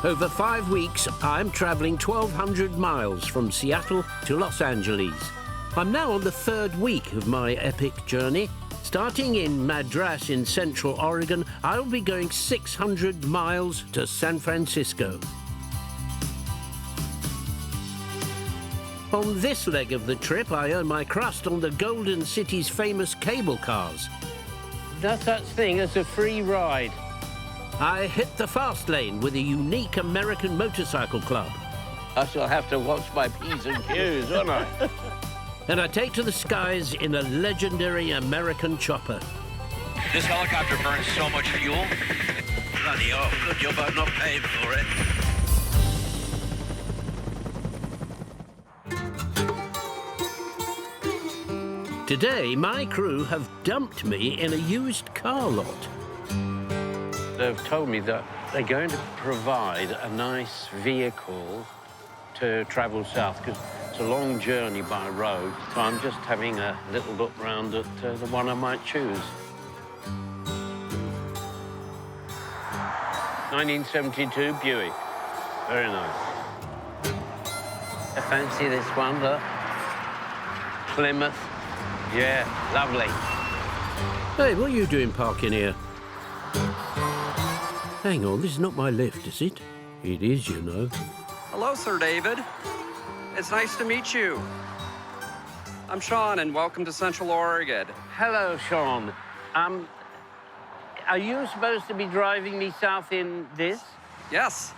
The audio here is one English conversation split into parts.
Over 5 weeks, I'm traveling 1,200 miles from Seattle to Los Angeles. I'm now on the 3rd week of my epic journey. Starting in Madras in Central Oregon, I'll be going 600 miles to San Francisco. On this leg of the trip, I earn my crust on the Golden City's famous cable cars. No such thing as a free ride. I hit the fast lane with a unique American motorcycle club. I shall have to watch my P's and Q's, won't I? And I take to the skies in a legendary American chopper. This helicopter burns so much fuel. Bloody hell, good job I'm not paying for it. Today, my crew have dumped me in a used car lot. They've told me that they're going to provide a nice vehicle to travel south, because it's a long journey by road. So I'm just having a little look round at the one I might choose. 1972 Buick. Very nice. I fancy this one, look. Plymouth. Yeah, lovely. Hey, what are you doing parking here? Hang on, this is not my lift, is it? It is, you know. Hello, Sir David. It's nice to meet you. I'm Sean, and welcome to Central Oregon. Hello, Sean. Are you supposed to be driving me south in this? Yes.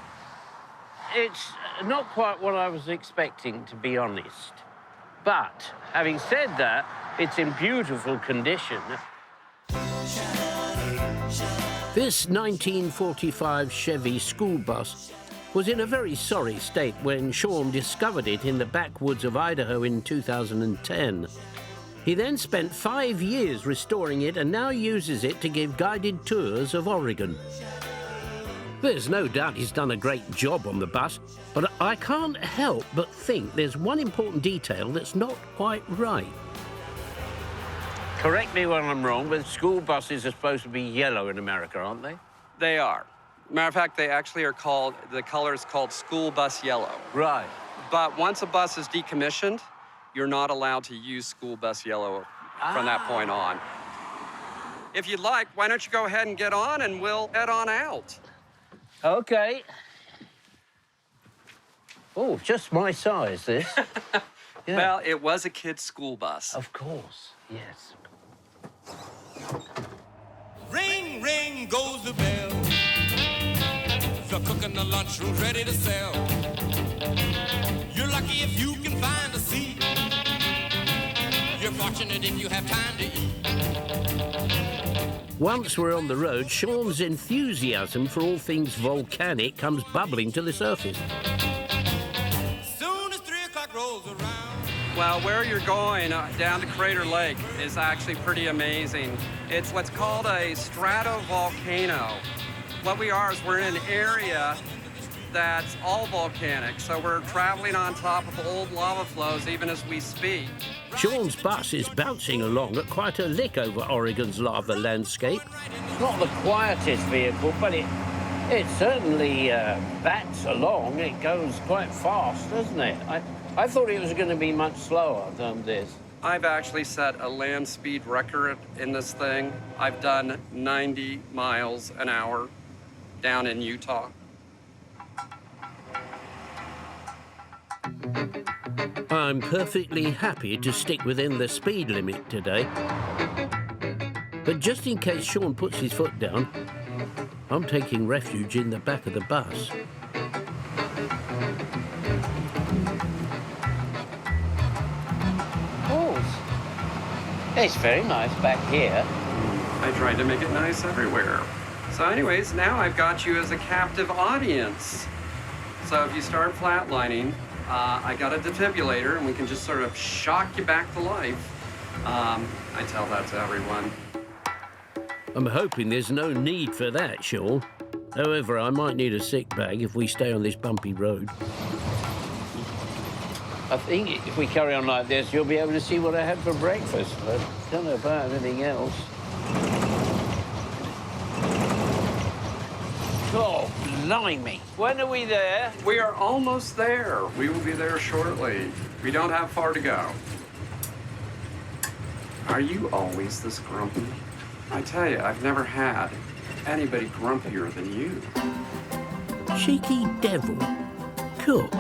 It's not quite what I was expecting, to be honest. But, having said that, it's in beautiful condition. This 1945 Chevy school bus was in a very sorry state when Sean discovered it in the backwoods of Idaho in 2010. He then spent 5 years restoring it and now uses it to give guided tours of Oregon. There's no doubt he's done a great job on the bus, but I can't help but think there's one important detail that's not quite right. Correct me when I'm wrong, but school buses are supposed to be yellow in America, aren't they? They are. Matter of fact, they actually are called, the color is called school bus yellow. Right. But once a bus is decommissioned, you're not allowed to use school bus yellow from that point on. If you'd like, why don't you go ahead and get on and we'll head on out. Okay. Oh, just my size, this. Yeah. Well, it was a kid's school bus. Of course, yes. Ring, ring goes the bell. The cook in the lunchroom's ready to sell. You're lucky if you can find a seat. You're fortunate if you have time to eat. Once we're on the road, Sean's enthusiasm for all things volcanic comes bubbling to the surface. Soon as 3 o'clock rolls around. Well, where you're going down to Crater Lake is actually pretty amazing. It's what's called a stratovolcano. What we are is we're in an area that's all volcanic, so we're traveling on top of old lava flows even as we speak. Sean's bus is bouncing along at quite a lick over Oregon's lava landscape. Not the quietest vehicle, but it certainly bats along. It goes quite fast, doesn't it? I thought it was going to be much slower than this. I've actually set a land speed record in this thing. I've done 90 miles an hour down in Utah. I'm perfectly happy to stick within the speed limit today. But just in case Sean puts his foot down, I'm taking refuge in the back of the bus. Oh, it's very nice back here. I tried to make it nice everywhere. So anyways, now I've got you as a captive audience. So if you start flatlining, I got a defibrillator, and we can just sort of shock you back to life. I tell that to everyone. I'm hoping there's no need for that, Sean. However, I might need a sick bag if we stay on this bumpy road. I think if we carry on like this, you'll be able to see what I had for breakfast. I don't know about anything else. Oh, blimey. When are we there? We are almost there. We will be there shortly. We don't have far to go. Are you always this grumpy? I tell you, I've never had anybody grumpier than you. Cheeky devil. Cool.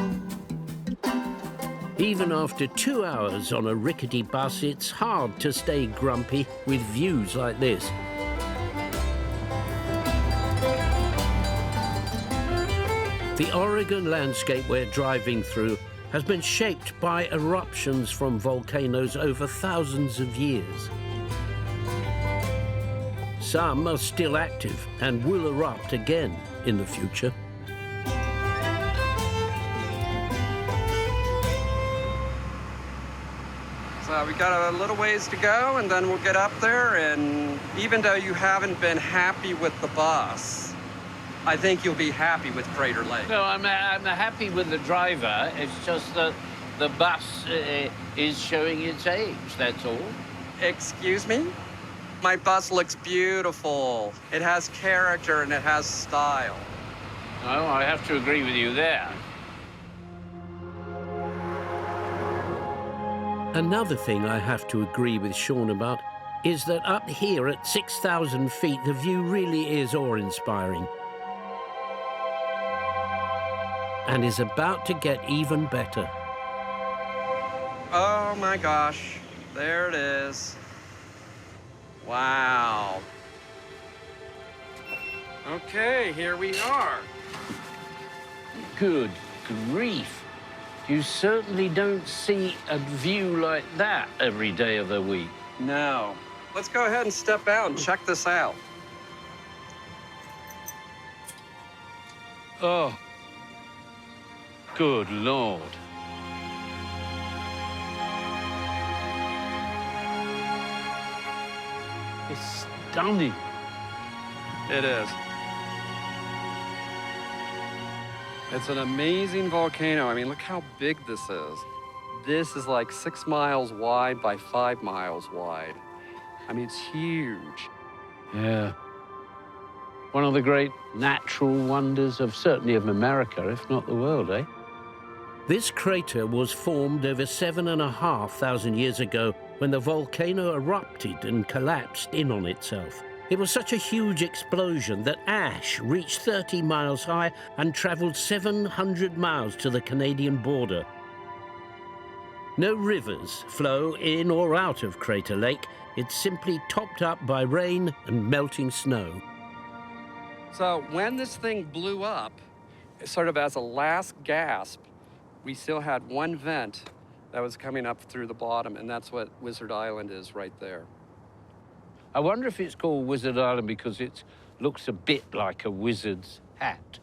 Even after 2 hours on a rickety bus, it's hard to stay grumpy with views like this. The Oregon landscape we're driving through has been shaped by eruptions from volcanoes over thousands of years. Some are still active and will erupt again in the future. So we got a little ways to go, and then we'll get up there, and even though you haven't been happy with the bus, I think you'll be happy with Crater Lake. No, I'm happy with the driver. It's just that the bus is showing its age, that's all. Excuse me? My bus looks beautiful. It has character and it has style. No, I have to agree with you there. Another thing I have to agree with Sean about is that up here at 6,000 feet, the view really is awe-inspiring. And is about to get even better. Oh my gosh, there it is. Wow. Okay, here we are. Good grief. You certainly don't see a view like that every day of the week. No. Let's go ahead and step out and check this out. Oh, good Lord. It's stunning. It is. It's an amazing volcano. I mean, look how big this is. This is like 6 miles wide by 5 miles wide. I mean, it's huge. Yeah. One of the great natural wonders of certainly of America, if not the world, eh? This crater was formed over 7,500 years ago when the volcano erupted and collapsed in on itself. It was such a huge explosion that ash reached 30 miles high and traveled 700 miles to the Canadian border. No rivers flow in or out of Crater Lake. It's simply topped up by rain and melting snow. So when this thing blew up, sort of as a last gasp, we still had one vent that was coming up through the bottom, and that's what Wizard Island is right there. I wonder if it's called Wizard Island because it looks a bit like a wizard's hat.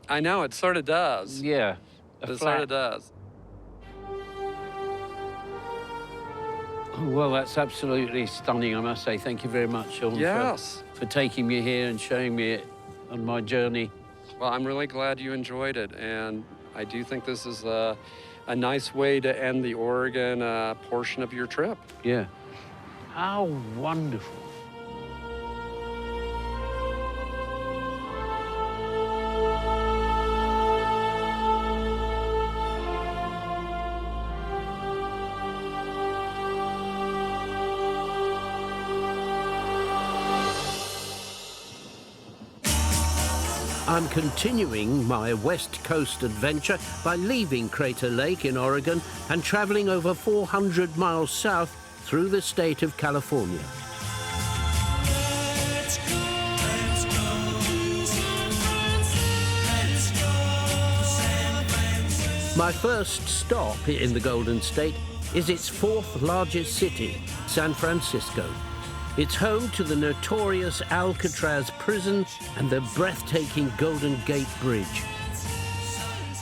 I know, it sort of does. Yeah. It sort of does. Oh, well, that's absolutely stunning, I must say. Thank you very much, Sean, for taking me here and showing me it on my journey. Well, I'm really glad you enjoyed it, and I do think this is a nice way to end the Oregon portion of your trip. Yeah. How wonderful. I'm continuing my West Coast adventure by leaving Crater Lake in Oregon and traveling over 400 miles south through the state of California. My first stop in the Golden State is its fourth largest city, San Francisco. It's home to the notorious Alcatraz prison and the breathtaking Golden Gate Bridge.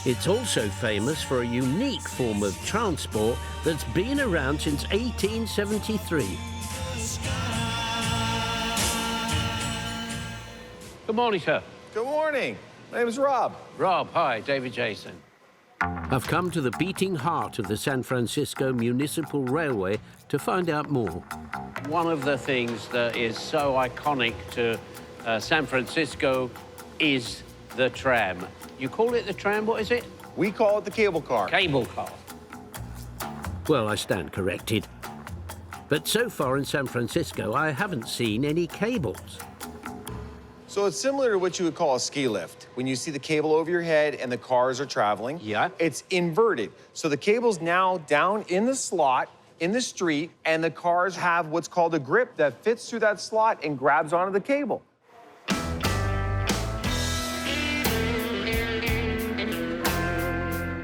It's also famous for a unique form of transport that's been around since 1873. Good morning, sir. Good morning. My name is Rob. Rob, hi, David Jason. I've come to the beating heart of the San Francisco Municipal Railway to find out more. One of the things that is so iconic to San Francisco is the tram. You call it the tram, what is it? We call it the cable car. Cable car. Well, I stand corrected. But so far in San Francisco, I haven't seen any cables. So it's similar to what you would call a ski lift. When you see the cable over your head and the cars are traveling, Yeah. it's inverted. So the cable's now down in the slot in the street, and the cars have what's called a grip that fits through that slot and grabs onto the cable.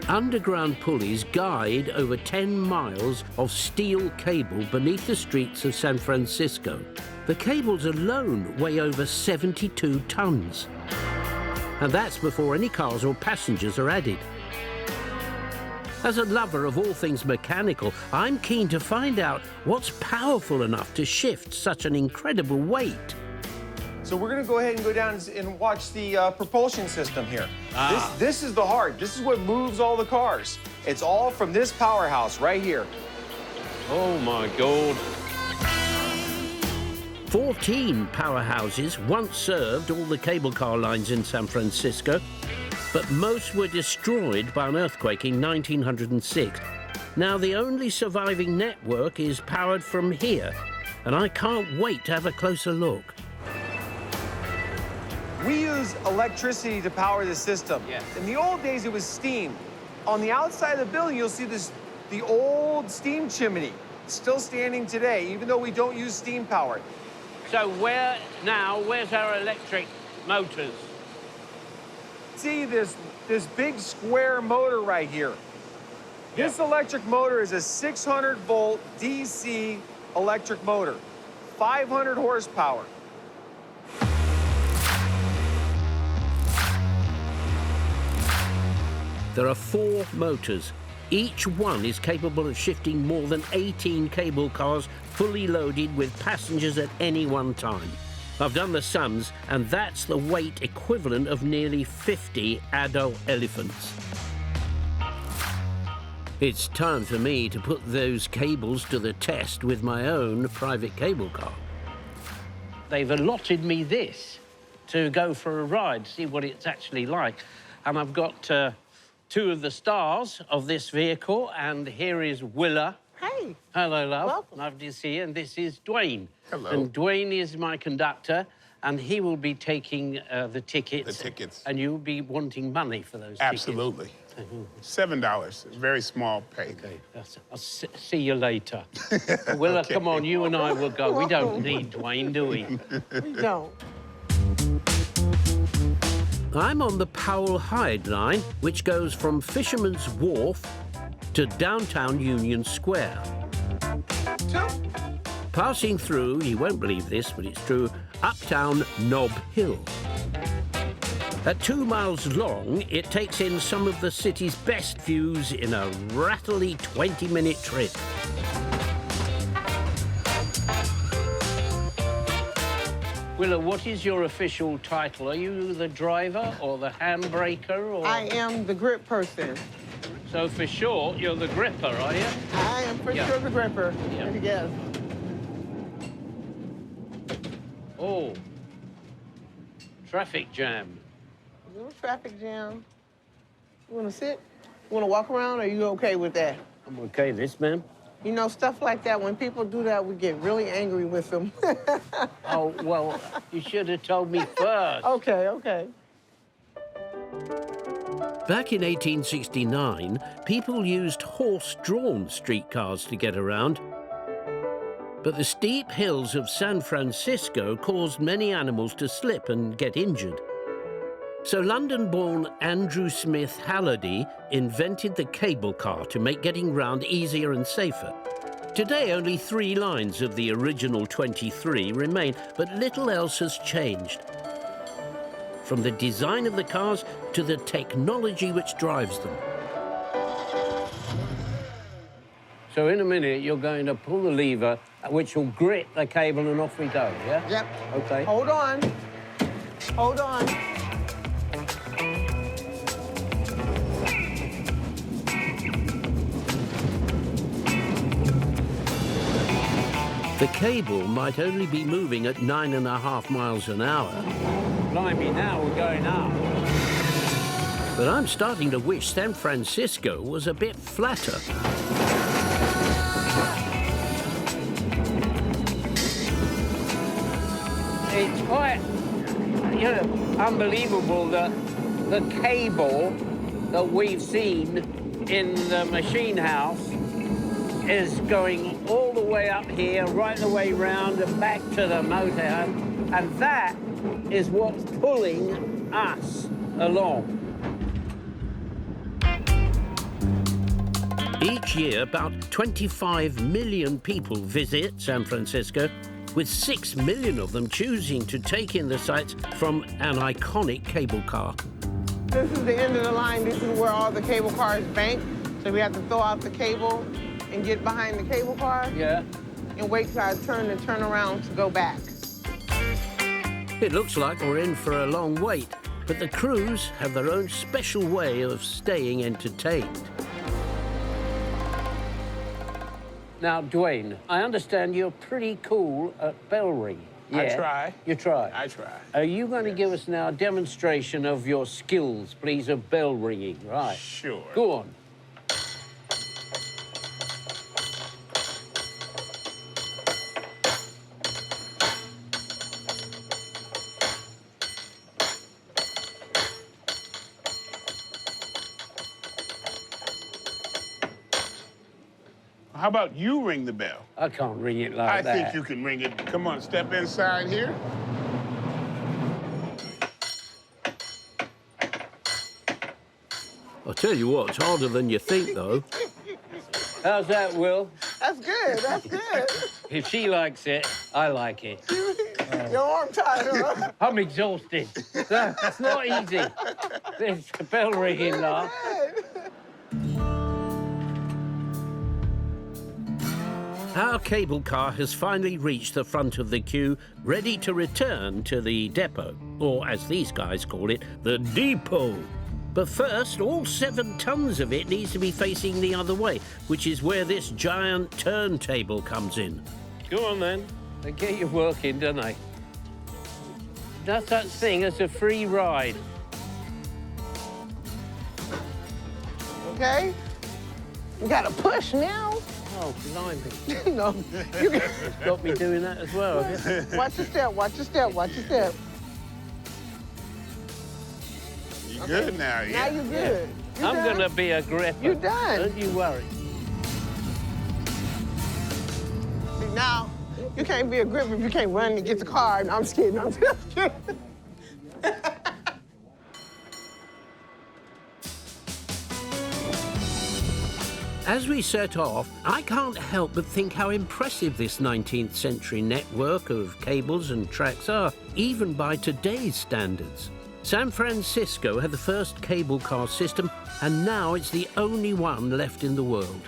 Underground pulleys guide over 10 miles of steel cable beneath the streets of San Francisco. The cables alone weigh over 72 tons. And that's before any cars or passengers are added. As a lover of all things mechanical, I'm keen to find out what's powerful enough to shift such an incredible weight. So we're gonna go ahead and go down and watch the propulsion system here. This is the heart. This is what moves all the cars. It's all from this powerhouse right here. Oh, my God. 14 powerhouses once served all the cable car lines in San Francisco, but most were destroyed by an earthquake in 1906. Now the only surviving network is powered from here, and I can't wait to have a closer look. We use electricity to power the system. Yes. In the old days, it was steam. On the outside of the building, you'll see the old steam chimney, still standing today, even though we don't use steam power. So where's our electric motors? See this big square motor right here. This electric motor is a 600-volt DC electric motor, 500 horsepower. There are 4 motors. Each one is capable of shifting more than 18 cable cars fully loaded with passengers at any one time. I've done the sums, and that's the weight equivalent of nearly 50 adult elephants. It's time for me to put those cables to the test with my own private cable car. They've allotted me this to go for a ride, see what it's actually like. And I've got 2 of the stars of this vehicle, and here is Willa. Hey. Hello, love. Welcome. Lovely to see you. And this is Dwayne. Hello. And Dwayne is my conductor, and he will be taking the tickets. The tickets. And you'll be wanting money for those Absolutely. $7, very small pay. tickets. Okay, I'll see you later. Willa, come on, you and I will go. We don't need Dwayne, do we? We don't. I'm on the Powell Hyde line, which goes from Fisherman's Wharf to downtown Union Square. Passing through, you won't believe this, but it's true, uptown Nob Hill. At 2 miles long, it takes in some of the city's best views in a rattly 20-minute trip. Willa, what is your official title? Are you the driver or the handbraker? Or... I am the grip person. So for short, you're the gripper, are you? I am for sure the gripper. Yeah. Yes. Oh, traffic jam. Little traffic jam. You want to sit? You want to walk around, or are you okay with that? I'm okay, this man. You know, stuff like that, when people do that, we get really angry with them. Oh, well, you should have told me first. Okay, okay. Back in 1869, people used horse-drawn streetcars to get around. But the steep hills of San Francisco caused many animals to slip and get injured. So London-born Andrew Smith Halliday invented the cable car to make getting round easier and safer. Today, only 3 lines of the original 23 remain, but little else has changed. From the design of the cars to the technology which drives them. So in a minute, you're going to pull the lever, which will grip the cable, and off we go, yeah? Yep. Okay. Hold on. Hold on. The cable might only be moving at 9.5 miles an hour. Blimey, now we're going up. But I'm starting to wish San Francisco was a bit flatter. It's quite, unbelievable that the cable that we've seen in the machine house is going all the way up here, right the way round and back to the motorhouse, and that is what's pulling us along. Each year, about 25 million people visit San Francisco, with 6 million of them choosing to take in the sights from an iconic cable car. This is the end of the line. This is where all the cable cars bank. So we have to throw out the cable and get behind the cable car. Yeah. And wait till I turn and turn around to go back. It looks like we're in for a long wait, but the crews have their own special way of staying entertained. Now, Dwayne, I understand you're pretty cool at bell ringing. Yeah. I try. You try? I try. Are you going to give us now a demonstration of your skills, please, of bell ringing? Right. Sure. Go on. How about you ring the bell? I can't ring it like I that. think you can ring it. Come on, step inside here. I'll tell you what, it's harder than you think, though. How's that, Will? That's good. That's good. If she likes it, I like it. Your arm tired, huh? I'm exhausted. That's not easy. This bell ringing now. Our cable car has finally reached the front of the queue, ready to return to the depot, or as these guys call it, the depot. But first, all 7 tons of it needs to be facing the other way, which is where this giant turntable comes in. Go on, then. They get you working, don't they? That's that thing as a free ride. Okay? You gotta push now. Oh, blimey. No, you can... Got me doing that as well, have you? Watch your step, watch your step, watch your step. You good now, Now yeah? you're good. You I'm done? going to be a gripper. You done. Don't you worry. See, now, you can't be a gripper if you can't run and get the car. No, I'm just kidding, I'm just kidding. As we set off, I can't help but think how impressive this 19th century network of cables and tracks are, even by today's standards. San Francisco had the first cable car system, and now it's the only one left in the world.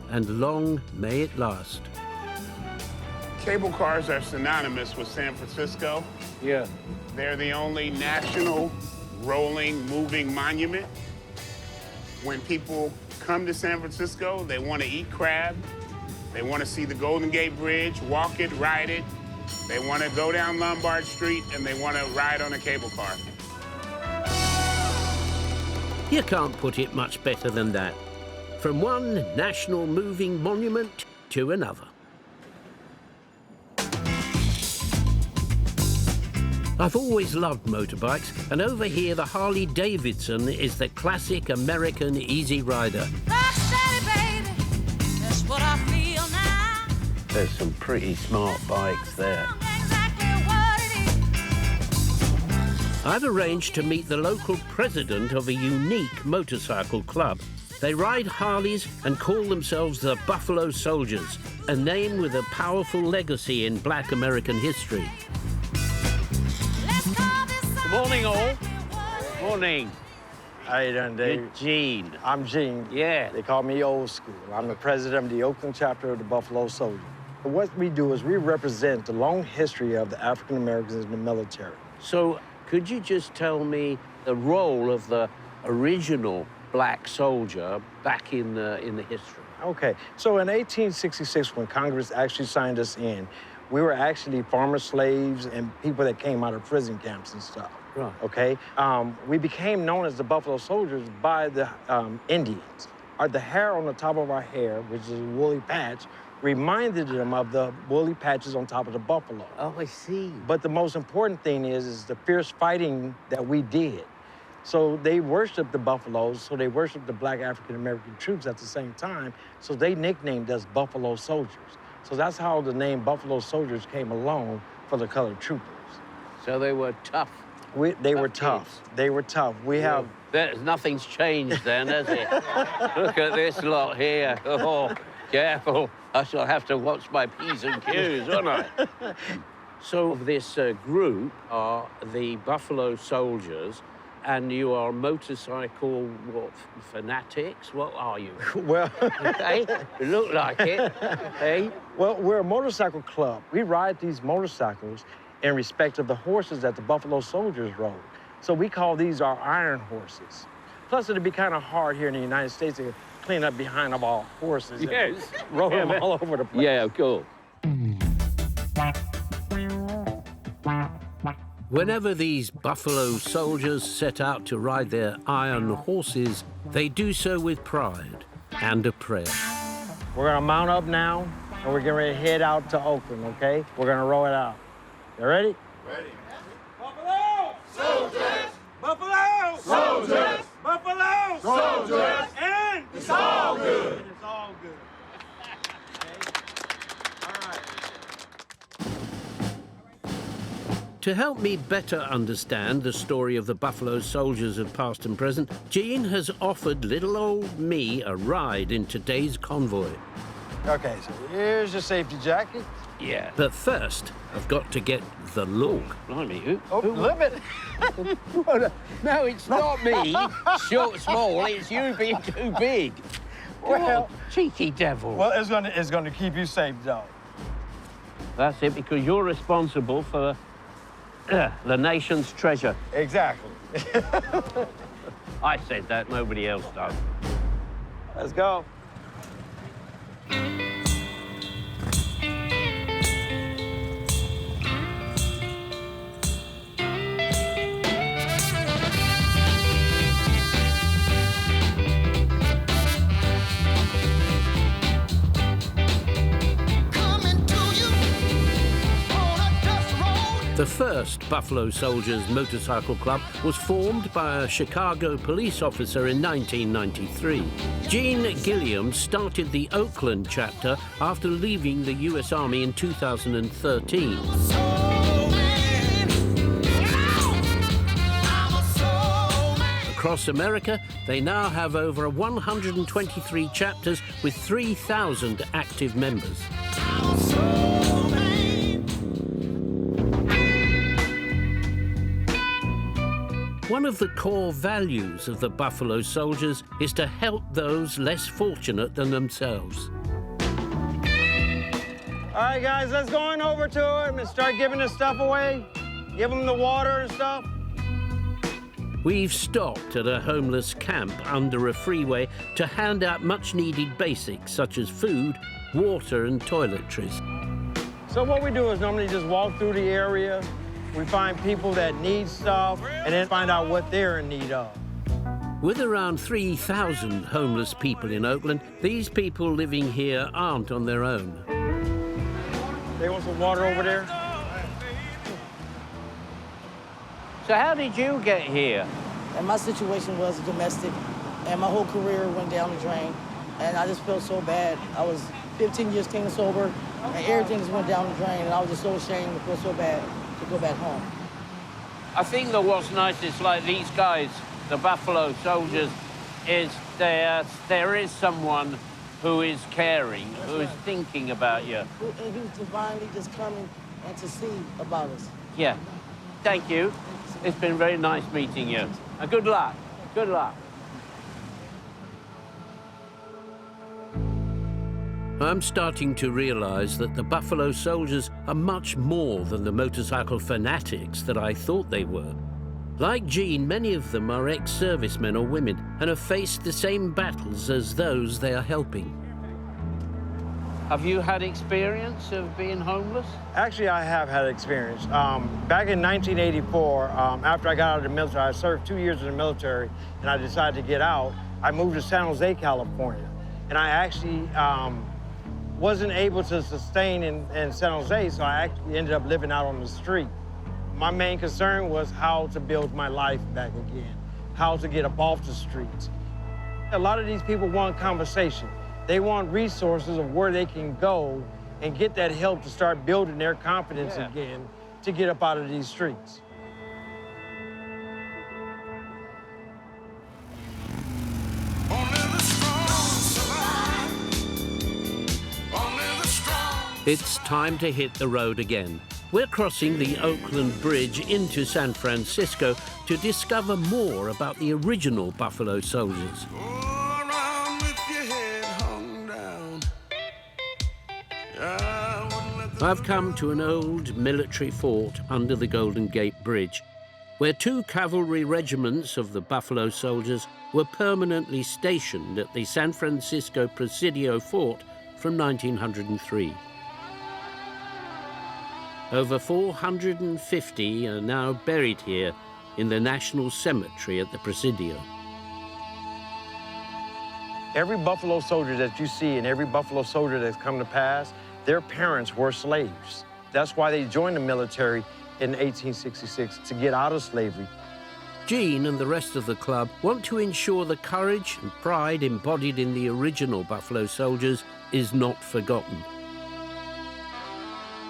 And long may it last. Cable cars are synonymous with San Francisco. Yeah. They're the only national rolling, moving monument. When people come to San Francisco, they want to eat crab, they want to see the Golden Gate Bridge, walk it, ride it, they want to go down Lombard Street, and they want to ride on a cable car. You can't put it much better than that. From one national moving monument to another. I've always loved motorbikes, and over here the Harley Davidson is the classic American easy rider. That's what I feel now. There's some pretty smart bikes there. I've arranged to meet the local president of a unique motorcycle club. They ride Harleys and call themselves the Buffalo Soldiers, a name with a powerful legacy in Black American history. Good morning, all. Morning. How you doing, Dave? You're Gene. I'm Gene. Yeah. They call me Old School. I'm the president of the Oakland chapter of the Buffalo Soldiers. What we do is we represent the long history of the African Americans in the military. So, could you just tell me the role of the original black soldier back in the history? Okay, so in 1866, when Congress actually signed us in, we were actually former slaves and people that came out of prison camps and stuff. Right. Okay? We became known as the Buffalo Soldiers by the Indians. The hair on the top of our hair, which is a woolly patch, reminded them of the woolly patches on top of the buffalo. Oh, I see. But the most important thing is the fierce fighting that we did. So they worshiped the buffaloes, so they worshiped the black African-American troops at the same time, so they nicknamed us Buffalo Soldiers. So that's how the name Buffalo Soldiers came along for the colored troopers. So they were tough. They were tough. They were tough. Nothing's changed then, has it? Look at this lot here. Oh, careful. I shall have to watch my P's and Q's, won't I? So this group are the Buffalo Soldiers, and you are motorcycle, what, fanatics? What are you? Well, hey, you look like it. Hey? Well, we're a motorcycle club. We ride these motorcycles in respect of the horses that the Buffalo Soldiers rode. So we call these our iron horses. Plus, it'd be kind of hard here in the United States to clean up behind of our horses. Yes. And roll them all over the place. Yeah, cool. Whenever these Buffalo Soldiers set out to ride their iron horses, they do so with pride and a prayer. We're gonna mount up now, and we're getting ready to head out to Oakland, okay? We're gonna roll it out. You ready? Ready. Buffalo Soldiers! Buffalo Soldiers! Buffalo Soldiers! And it's all good. And it's all good. To help me better understand the story of the Buffalo Soldiers of past and present, Gene has offered little old me a ride in today's convoy. Okay, so here's your safety jacket. Yeah. But first, I've got to get the look. Blimey, who? Limit. No, it's not me. Short, small, it's you being too big. Well, God, cheeky devil. Well, it's gonna keep you safe, though. That's it, because you're responsible for the nation's treasure. Exactly. I said that, nobody else does. Let's go. The first Buffalo Soldiers Motorcycle Club was formed by a Chicago police officer in 1993. Gene Gilliam started the Oakland chapter after leaving the U.S. Army in 2013. Across America, they now have over 123 chapters with 3,000 active members. One of the core values of the Buffalo Soldiers is to help those less fortunate than themselves. All right, guys, let's go on over to him and start giving this stuff away. Give them the water and stuff. We've stopped at a homeless camp under a freeway to hand out much-needed basics such as food, water, and toiletries. So what we do is normally just walk through the area. We find people that need stuff and then find out what they're in need of. With around 3,000 homeless people in Oakland, these people living here aren't on their own. They want some water over there? So how did you get here? And my situation was domestic, and my whole career went down the drain, and I just felt so bad. I was 15 years clean and sober, and everything just went down the drain, and I was just so ashamed to feel so bad to go back home. I think that what's nice is like these guys, the Buffalo Soldiers, is there is someone who is caring, who is thinking about you. And he was divinely just coming and to see about us. Yeah. Thank you. It's been very nice meeting you. And good luck. Good luck. I'm starting to realize that the Buffalo Soldiers are much more than the motorcycle fanatics that I thought they were. Like Gene, many of them are ex-servicemen or women and have faced the same battles as those they are helping. Have you had experience of being homeless? Actually, I have had experience. Back in 1984, after I got out of the military, I served 2 years in the military, and I decided to get out. I moved to San Jose, California, and I actually wasn't able to sustain in San Jose, so I actually ended up living out on the street. My main concern was how to build my life back again, how to get up off the streets. A lot of these people want conversation. They want resources of where they can go and get that help to start building their confidence again to get up out of these streets. It's time to hit the road again. We're crossing the Oakland Bridge into San Francisco to discover more about the original Buffalo Soldiers. I've come to an old military fort under the Golden Gate Bridge, where 2 cavalry regiments of the Buffalo Soldiers were permanently stationed at the San Francisco Presidio Fort from 1903. Over 450 are now buried here in the National Cemetery at the Presidio. Every Buffalo Soldier that you see and every Buffalo Soldier that's come to pass, their parents were slaves. That's why they joined the military in 1866, to get out of slavery. Gene and the rest of the club want to ensure the courage and pride embodied in the original Buffalo Soldiers is not forgotten.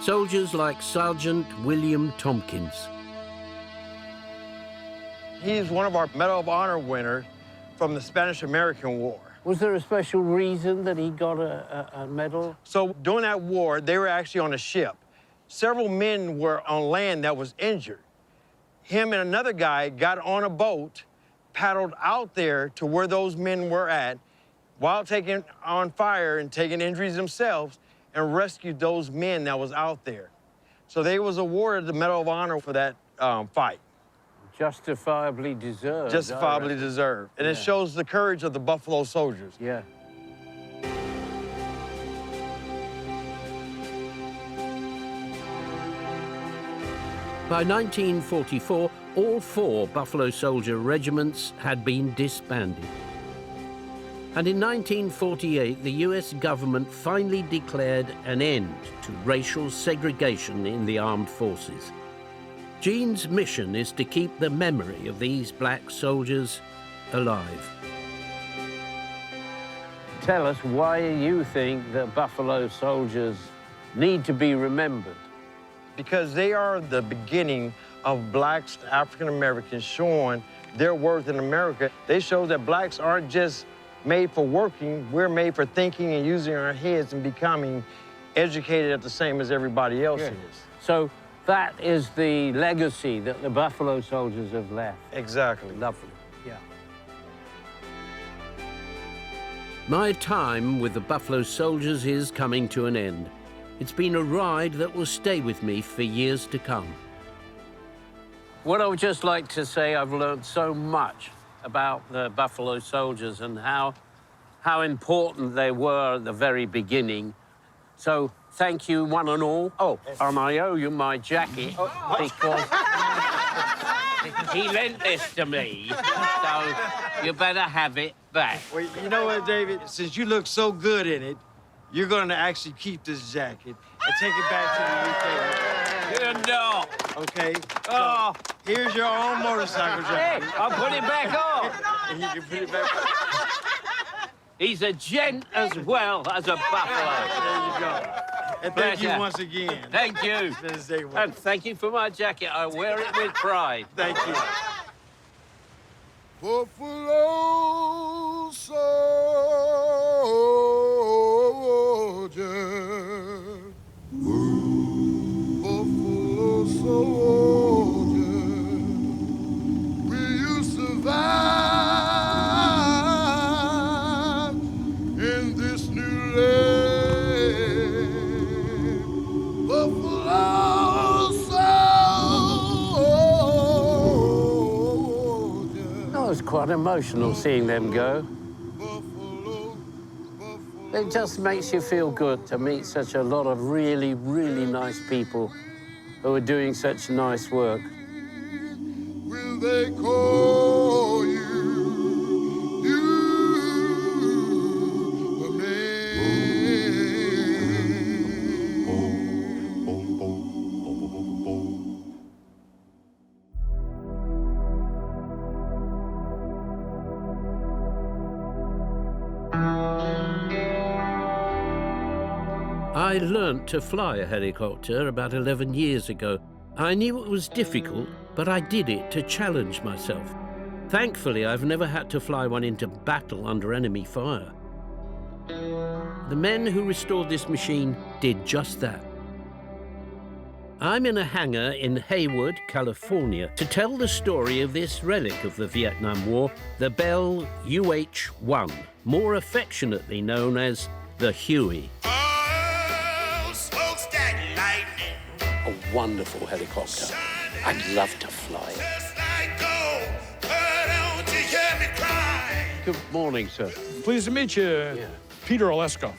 Soldiers like Sergeant William Tompkins. He's one of our Medal of Honor winners from the Spanish-American War. Was there a special reason that he got a medal? So during that war, they were actually on a ship. Several men were on land that was injured. Him and another guy got on a boat, paddled out there to where those men were at, while taking on fire and taking injuries themselves, and rescued those men that was out there. So they was awarded the Medal of Honor for that fight. Justifiably deserved. Justifiably deserved. And it shows the courage of the Buffalo Soldiers. Yeah. By 1944, all 4 Buffalo Soldier regiments had been disbanded. And in 1948, the US government finally declared an end to racial segregation in the armed forces. Gene's mission is to keep the memory of these black soldiers alive. Tell us why you think that Buffalo Soldiers need to be remembered. Because they are the beginning of blacks, African Americans, showing their worth in America. They show that blacks aren't just made for working, we're made for thinking and using our heads and becoming educated at the same as everybody else is. So that is the legacy that the Buffalo Soldiers have left. Exactly. Lovely, yeah. My time with the Buffalo Soldiers is coming to an end. It's been a ride that will stay with me for years to come. What I would just like to say, I've learned so much about the Buffalo Soldiers and how important they were at the very beginning. So thank you, one and all. Oh, and I owe you my jacket because he lent this to me, so you better have it back. Well, you know what, David? Since you look so good in it, you're going to actually keep this jacket and take it back to the UK. You're not. Okay? Oh. So here's your own motorcycle jacket. Hey, I'll put it back on. And you can put it back on. He's a gent as well as a buffalo. There you go. And thank you once again. Thank you. And thank you for my jacket. I wear it with pride. Thank you. Buffalo soldier, Buffalo soldier, will you survive in this new land? Buffalo soldier. It was quite emotional seeing them go. It just makes you feel good to meet such a lot of really, really nice people who are doing such nice work. Will they call you a man? I learnt to fly a helicopter about 11 years ago. I knew it was difficult, but I did it to challenge myself. Thankfully, I've never had to fly one into battle under enemy fire. The men who restored this machine did just that. I'm in a hangar in Hayward, California, to tell the story of this relic of the Vietnam War, the Bell UH-1, more affectionately known as the Huey. A wonderful helicopter. I'd love to fly it. Good morning, sir. Pleased to meet you, Yeah. Peter Olesko.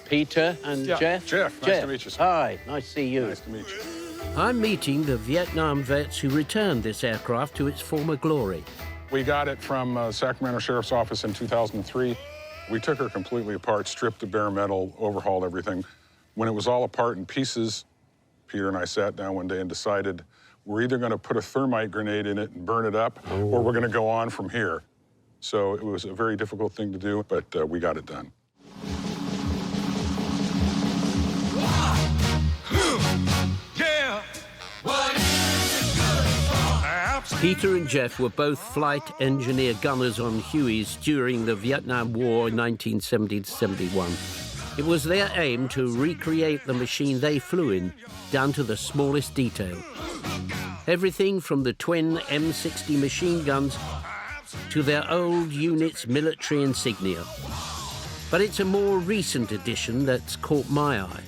Peter and Yeah. Jeff? Jeff, nice to meet you, sir. Hi, nice to see you. Nice to meet you. I'm meeting the Vietnam vets who returned this aircraft to its former glory. We got it from Sacramento Sheriff's Office in 2003. We took her completely apart, stripped the bare metal, overhauled everything. When it was all apart in pieces, Peter and I sat down one day and decided we're either going to put a thermite grenade in it and burn it up, or we're going to go on from here. So it was a very difficult thing to do, but we got it done. Peter and Jeff were both flight engineer gunners on Hueys during the Vietnam War in 1970-71. It was their aim to recreate the machine they flew in, down to the smallest detail. Everything from the twin M60 machine guns to their old unit's military insignia. But it's a more recent addition that's caught my eye.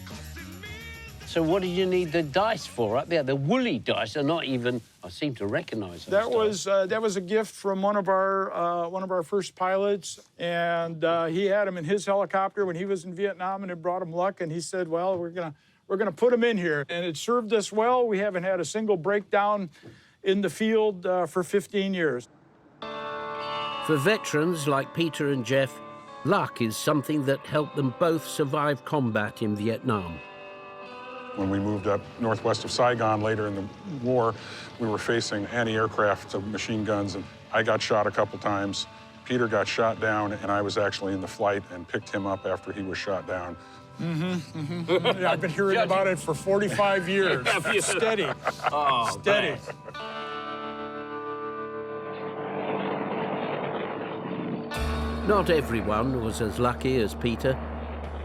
So what did you need the dice for up there? The woolly dice are not even, I seem to recognize those. That was a gift from one of our first pilots, and he had them in his helicopter when he was in Vietnam, and it brought him luck. And he said, "Well, we're gonna put them in here," and it served us well. We haven't had a single breakdown in the field for 15 years. For veterans like Peter and Jeff, luck is something that helped them both survive combat in Vietnam. When we moved up northwest of Saigon later in the war, we were facing anti-aircraft machine guns, and I got shot a couple times. Peter got shot down, and I was actually in the flight and picked him up after he was shot down. Yeah, I've been hearing about it for 45 years. Steady. Oh, steady. Not everyone was as lucky as Peter.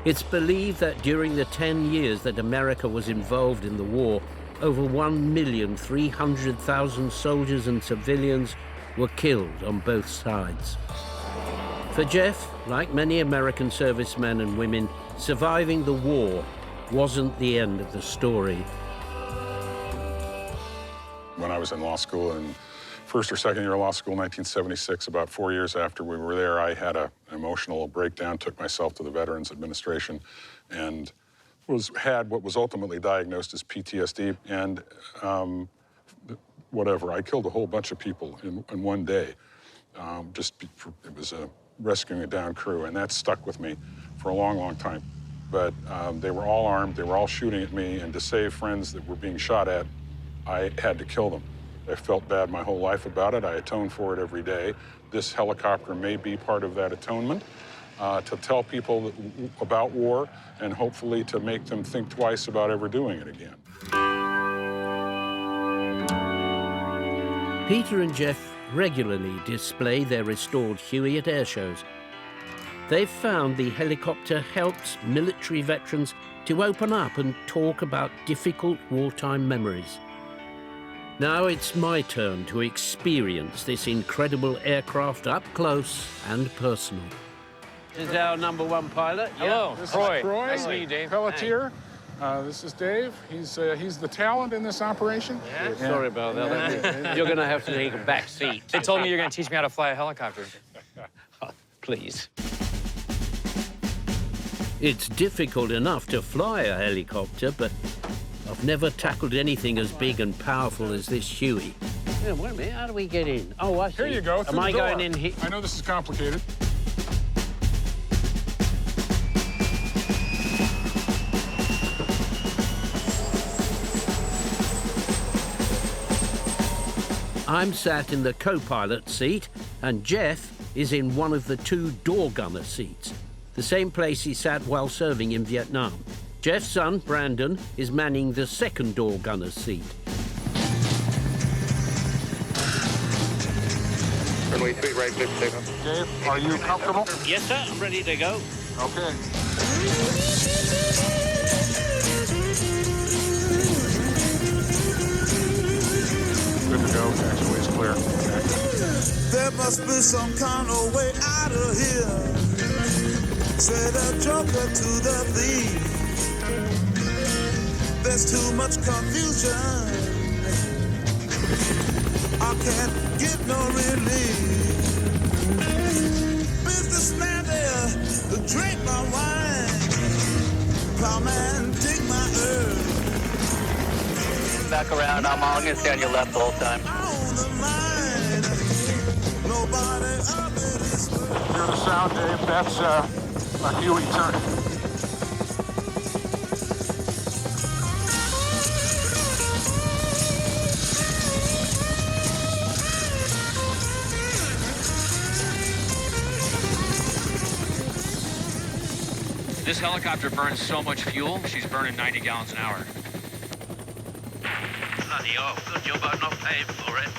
It's believed that during the 10 years that America was involved in the war, over 1,300,000 soldiers and civilians were killed on both sides. For Jeff, like many American servicemen and women, surviving the war wasn't the end of the story. When I was in law school, in first or second year of law school, 1976, about 4 years after we were there, I had an emotional breakdown, took myself to the Veterans Administration, and had what was ultimately diagnosed as PTSD. And I killed a whole bunch of people in one day. It was a rescuing a downed crew, and that stuck with me for a long, long time. But they were all armed, they were all shooting at me, and to save friends that were being shot at, I had to kill them. I felt bad my whole life about it. I atone for it every day. This helicopter may be part of that atonement, to tell people about war and hopefully to make them think twice about ever doing it again. Peter and Jeff regularly display their restored Huey at air shows. They've found the helicopter helps military veterans to open up and talk about difficult wartime memories. Now it's my turn to experience this incredible aircraft up close and personal. This is our #1 pilot. Hello, This Troy. is Troy. Nice to meet you, Dave. Pelletier. This is Dave. He's the talent in this operation. Yeah. Sorry about that. You're going to have to take a back seat. They told me you're going to teach me how to fly a helicopter. Please. It's difficult enough to fly a helicopter, but I've never tackled anything as big and powerful as this Huey. Yeah, wait a minute, how do we get in? Oh, I see. Here you go, through Am I the door. going in here? I know this is complicated. I'm sat in the co-pilot seat, and Jeff is in one of the two door gunner seats, the same place he sat while serving in Vietnam. Jeff's son, Brandon, is manning the second door gunner seat. Runway 3 right, clear for takeoff. Dave, are you comfortable? Yes, sir, I'm ready to go. Okay. Good to go. Taxiway is clear. Okay. There must be some kind of way out of here. Say the joker to the thief. There's too much confusion. I can't get no relief. Businessman there to drink my wine. Plowman dig my earth. Back around. I'm going to stay on your left the whole time. On the mind. Nobody up in this world. Hear the sound, Dave. That's a Huey turning. This helicopter burns so much fuel, she's burning 90 gallons an hour. Bloody hell, good job I'm not paying for it.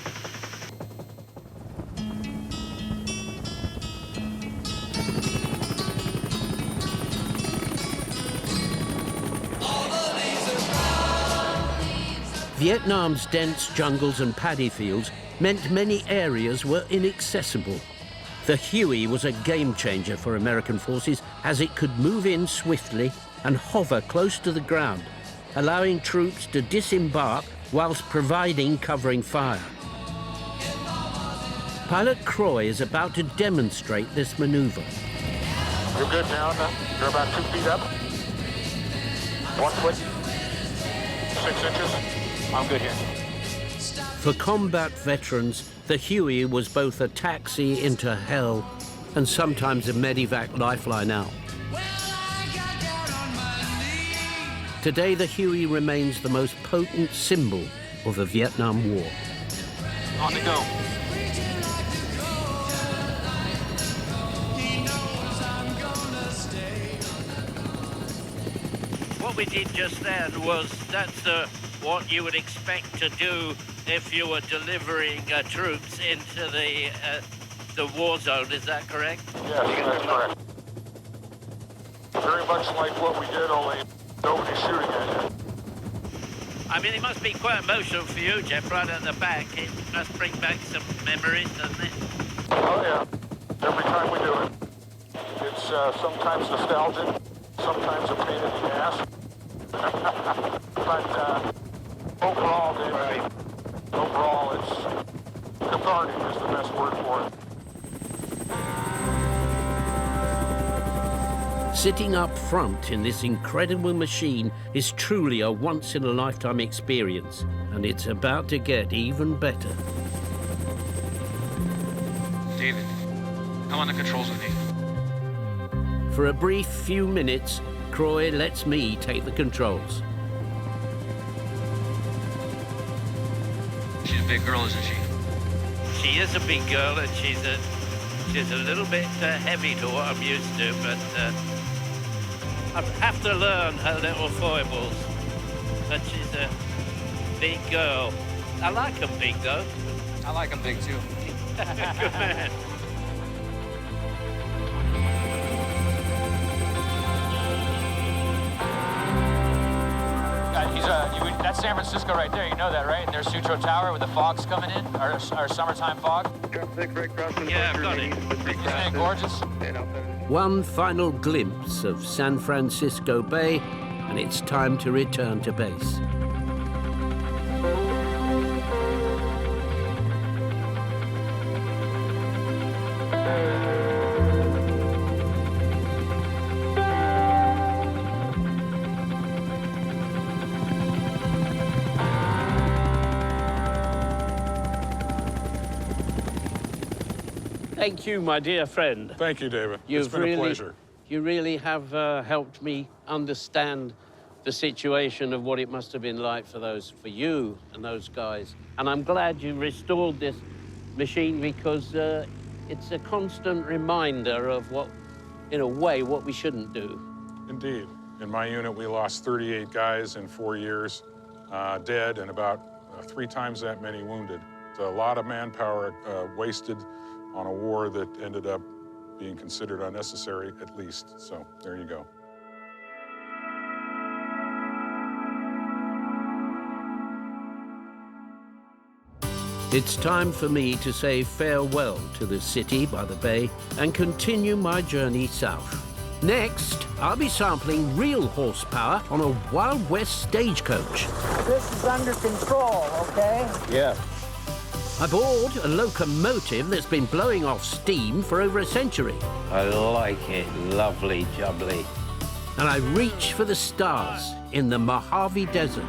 Vietnam's dense jungles and paddy fields meant many areas were inaccessible. The Huey was a game changer for American forces as it could move in swiftly and hover close to the ground, allowing troops to disembark whilst providing covering fire. Pilot Croy is about to demonstrate this maneuver. You're good now. You're about 2 feet up. 1 foot. 6 inches. I'm good here. For combat veterans, the Huey was both a taxi into hell and sometimes a medevac lifeline out. Today, the Huey remains the most potent symbol of the Vietnam War. On the go. What we did just then was what you would expect to do if you were delivering troops into the war zone. Is that correct? Yes, that's correct. Very much like what we did, only nobody's shooting at you. I mean, it must be quite emotional for you, Jeff, right at the back. It must bring back some memories, doesn't it? Oh, yeah. Every time we do it. It's sometimes nostalgic, sometimes a pain in the ass. But overall, Dave, overall, it's cathartic is the best word for it. Sitting up front in this incredible machine is truly a once-in-a-lifetime experience, and it's about to get even better. David, I'm on the controls with me. For a brief few minutes, Croy lets me take the controls. She's a big girl, isn't she? She is a big girl, and she's a little bit heavy to what I'm used to, but I have to learn her little foibles. But she's a big girl. I like them big, though. I like them big, too. Good man. That's San Francisco right there, you know that, right? And there's Sutro Tower with the fog's coming in, our summertime fog. Yeah, I've got it. Isn't it gorgeous? One final glimpse of San Francisco Bay, and it's time to return to base. Thank you, my dear friend. Thank you, David. It's been a pleasure. You really have helped me understand the situation of what it must have been like for you and those guys. And I'm glad you restored this machine because it's a constant reminder of what, in a way, what we shouldn't do. Indeed. In my unit, we lost 38 guys in 4 years, dead, and about 3 times that many wounded. It's a lot of manpower wasted on a war that ended up being considered unnecessary, at least. So there you go. It's time for me to say farewell to the city by the bay and continue my journey south. Next, I'll be sampling real horsepower on a Wild West stagecoach. This is under control, okay? Yeah. Aboard a locomotive that's been blowing off steam for over a century. I like it. Lovely jubbly. And I reach for the stars in the Mojave Desert.